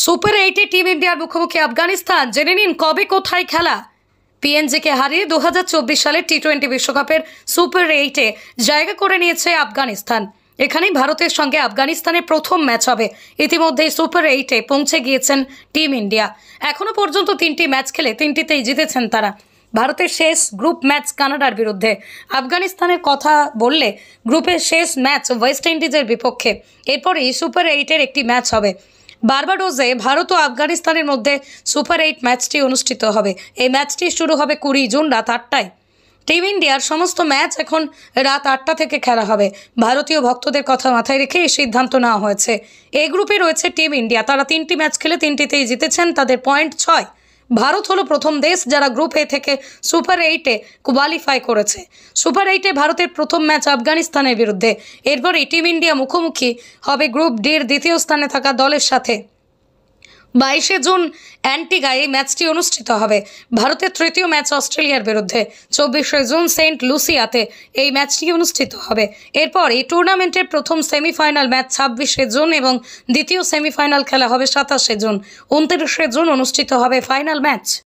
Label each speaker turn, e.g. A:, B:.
A: Super 8 team ইন্ডিয়ার মুখোমুখি আফগানিস্তান। জেনে নিন কবে কোথায় খেলা। পিএনজিকে হারিয়ে 2024 সালের টি20 বিশ্বকাপের সুপার 8-এ জায়গা করে নিয়েছে আফগানিস্তান। এখানেই ভারতের সঙ্গে আফগানিস্তানের প্রথম ম্যাচ হবে। ইতিমধ্যেই সুপার 8-এ পৌঁছে গিয়েছেন টিম ইন্ডিয়া। এখনো পর্যন্ত 3টি ম্যাচ খেলে 3টিতেই জিতেছেন তারা। ভারতের শেষ গ্রুপ ম্যাচ কানাডার বিরুদ্ধে। আফগানিস্তানের কথা বললে গ্রুপের শেষ ম্যাচ ওয়েস্ট ইন্ডিজের বিপক্ষে। এরপরই সুপার 8-এর একটি ম্যাচ হবে। বার্বাডোসে ভারত ও আফগানিস্তানের মধ্যে সুপার 8 ম্যাচটি অনুষ্ঠিত হবে। এই ম্যাচটি শুরু হবে 20 জুন রাত 8টায়। টিম ইন্ডিয়ার সমস্ত ম্যাচ এখন রাত 8টা থেকে খেলা হবে। ভারতীয় ভক্তদের কথা মাথায় রেখে এই সিদ্ধান্ত নেওয়া হয়েছে। এই গ্রুপে রয়েছে টিম ইন্ডিয়া। তারা 3টি ম্যাচ খেলে 3টিতেই জিতেছেন। তাদের পয়েন্ট 6। ভারত হলো প্রথম দেশ যারা গ্রুপ এ থেকে সুপার 8-এ কোয়ালিফাই করেছে। সুপার 8-এ ভারতের প্রথম ম্যাচ আফগানিস্তানের বিরুদ্ধে। এরপরই টিম ইন্ডিয়া মুখোমুখি হবে গ্রুপ ডির দ্বিতীয় স্থানে থাকা দলের সাথে। 22 জুন অ্যান্টিগায় এই ম্যাচটি অনুষ্ঠিত হবে। ভারতের তৃতীয় ম্যাচ অস্ট্রেলিয়ার বিরুদ্ধে। 24 জুন সেন্ট লুসিয়াতে এই ম্যাচটি অনুষ্ঠিত হবে। এরপর এই টুর্নামেন্টের প্রথম সেমিফাইনাল ম্যাচ 26 জুন এবং দ্বিতীয় সেমিফাইনাল খেলা হবে 27 জুন। 29 জুন অনুষ্ঠিত হবে ফাইনাল ম্যাচ।